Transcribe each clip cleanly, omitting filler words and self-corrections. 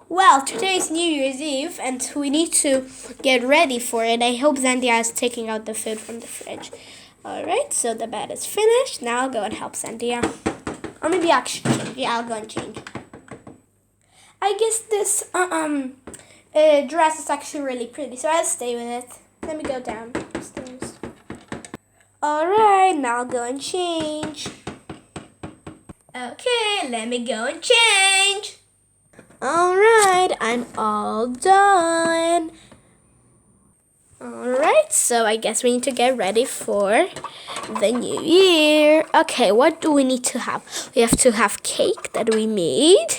Well, today's New Year's Eve, and we need to get ready for it. I hope Zandia is taking out the food from the fridge. Alright, so the bed is finished. Now I'll go and help Zandia. Or maybe actually change. Yeah, I'll go and change. I guess this dress is actually really pretty, so I'll stay with it. Let me go downstairs. Alright, now I'll go and change. Okay, let me go and change. Alright, I'm all done. Alright, so I guess we need to get ready for the new year. Okay, what do we need to have? We have to have cake that we made.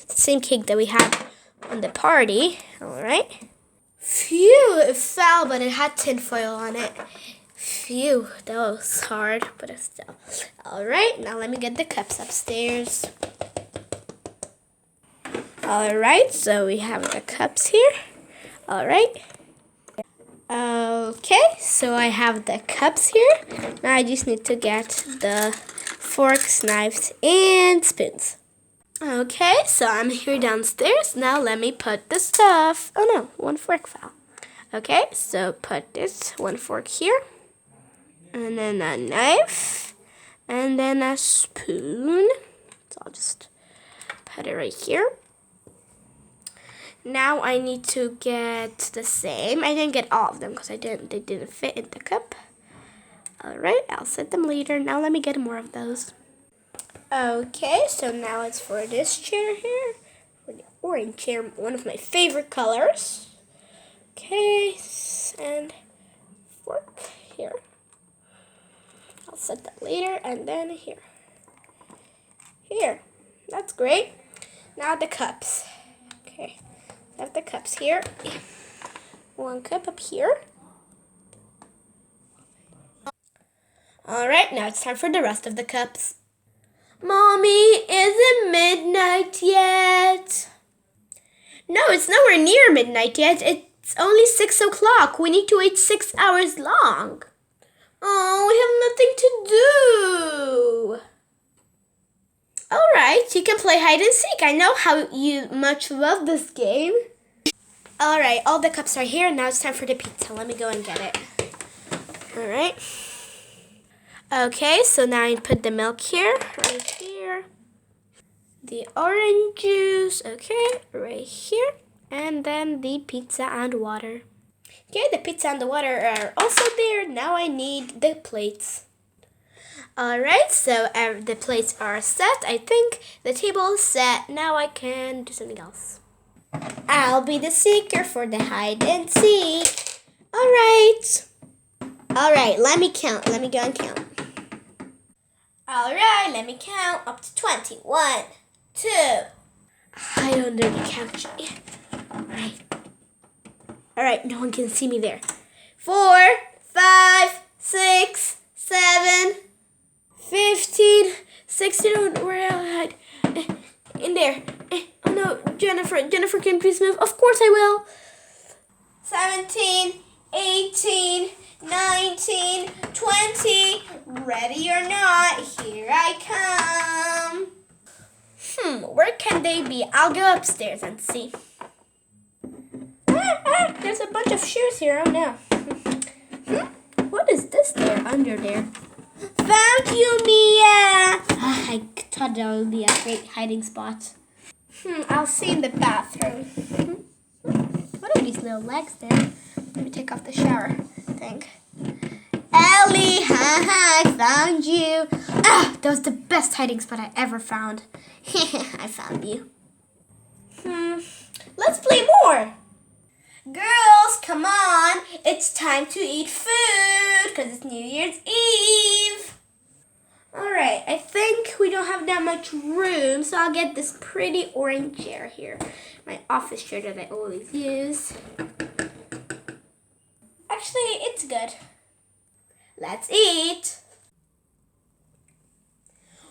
The same cake that we had on the party. Alright. Phew, it fell, but it had tinfoil on it. Phew, that was hard, but still. Alright, now let me get the cups upstairs. Alright, so we have the cups here. Alright. Okay, so I have the cups here. Now I just need to get the forks, knives, and spoons. Okay, so I'm here downstairs. Now let me put the stuff. Oh no, one fork fell. Okay, so put this one fork here. And then a knife. And then a spoon. So I'll just put it right here. Now I need to get the same. I didn't get all of them because they didn't fit in the cup. Alright, I'll set them later. Now let me get more of those. Okay, so now it's for this chair here. For the orange chair, one of my favorite colors. Okay, and fork here. I'll set that later, and then here. Here, that's great. Now the cups. Okay. I have the cups here. One cup up here. Alright, now it's time for the rest of the cups. Mommy, is it midnight yet? No, it's nowhere near midnight yet. It's only 6 o'clock. We need to wait 6 hours long. Oh, we have nothing to do. Alright, you can play hide and seek. I know how you much love this game. Alright, all the cups are here. Now it's time for the pizza. Let me go and get it. Alright. Okay, so now I put the milk here, right here. The orange juice, okay, right here. And then the pizza and water. Okay, the pizza and the water are also there. Now I need the plates. Alright, so the plates are set. I think the table is set. Now I can do something else. I'll be the seeker for the hide and seek. Alright. Alright, let me count. Let me go and count. Alright, let me count up to 20. 1, 2. Hide under the couch. Alright, no one can see me there. 4, 5, 6, 7, 15, 16. Where I'll hide? In there. Oh no, Jennifer, can you please move? Of course I will. 17, 18, 19, 20. Ready or not, here I come. Where can they be? I'll go upstairs and see. There's a bunch of shoes here. Oh no. What is this there under there? Found you, Mia! I thought that would be a great hiding spot. I'll see in the bathroom. What are these little legs there? Let me take off the shower thing. Ellie, I found you. That was the best hiding spot I ever found. I found you. Let's play more. Girls, come on. It's time to eat food because it's New Year's Eve. Alright, I think we don't have that much room, so I'll get this pretty orange chair here. My office chair that I always use. Actually, it's good. Let's eat.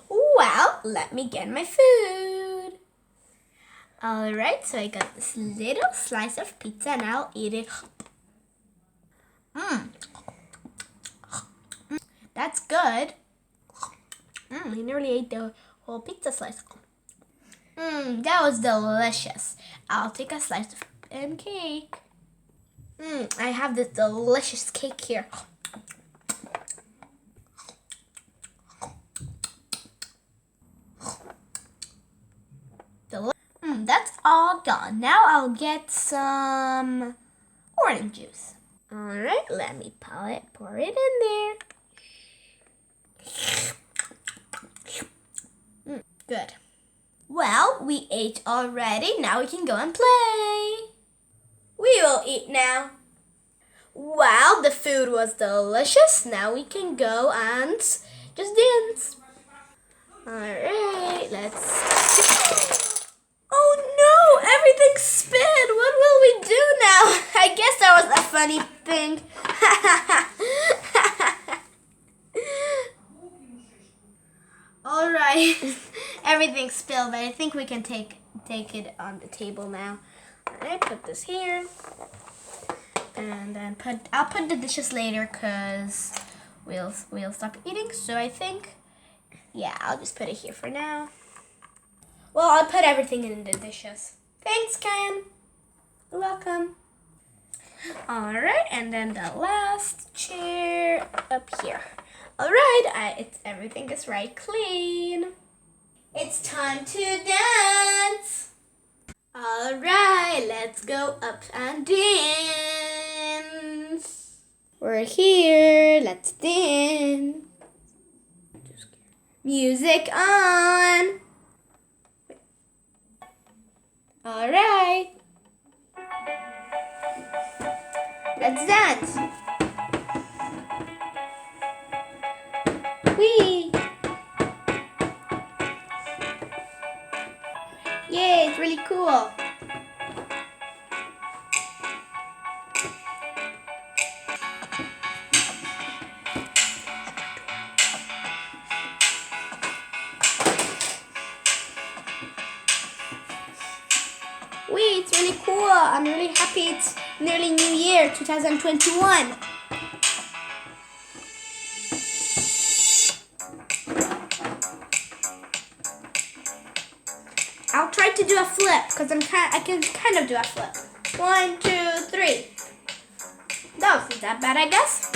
Well, let me get my food. Alright, so I got this little slice of pizza and I'll eat it. That's good. I nearly ate the whole pizza slice. That was delicious. I'll take a slice of cake. I have this delicious cake here. That's all done. Now I'll get some orange juice. All right, let me pour it in there. Good. Well, we ate already. Now we can go and play. We will eat now. Wow, the food was delicious. Now we can go and just dance. All right, let's... Oh no, everything spilled. What will we do now? I guess that was a funny thing. All right, everything spilled, but I think we can take it on the table now. All right, put this here, and then I'll put the dishes later because we'll stop eating. So I think, yeah, I'll just put it here for now. Well, I'll put everything in the dishes. Thanks, Ken. You're welcome. All right, and then the last chair up here. All right, everything is right clean. It's time to dance. All right, let's go up and dance. We're here, let's dance. Music on. All right, let's dance. Whee! Yay, it's really cool. Wait, it's really cool. I'm really happy it's nearly New Year 2021. I'll try to do a flip because I can kind of do a flip. 1, 2, 3. That wasn't that bad, I guess.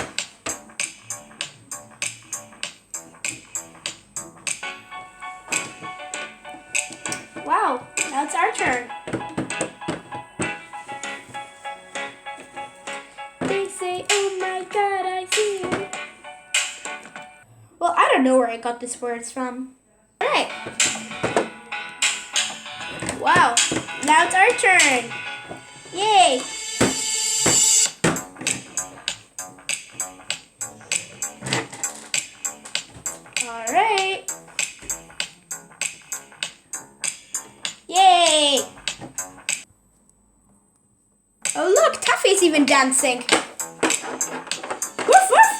Wow, now it's our turn. They say, oh my God, I see you. Well, I don't know where I got these words from. All right. Wow, now it's our turn. Yay. All right. Yay. Oh look, Taffy's even dancing. Woof woof.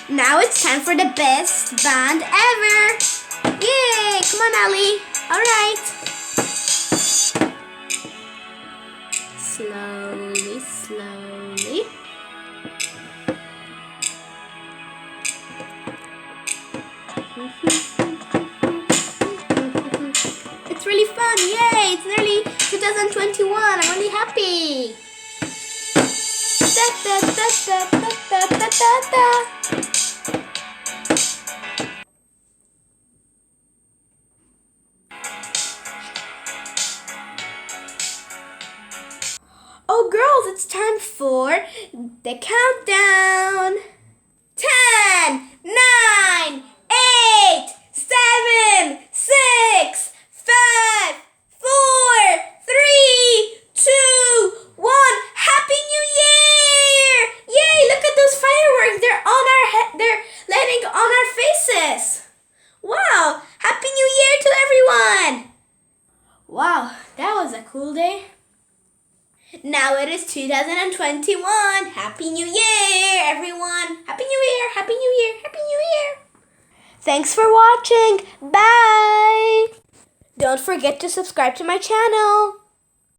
Now it's time for the best band ever. Yay! Come on, Ellie. All right. Slowly, slowly. It's really fun. Yay! It's nearly 2021. I'm really happy. Da, da, da, da, da, da, da, da. Oh, girls, it's time for the countdown. 10, 9, 8, 7, 6, 5, 4, 3, 2, 1. Happy New Year! Yay! Look at those fireworks. They're on our head. They're landing on our faces. Wow! Happy New Year to everyone! Wow, that was a cool day. Now it is 2021. Happy New Year, everyone. Happy New Year, Happy New Year, Happy New Year. Thanks for watching. Bye. Don't forget to subscribe to my channel.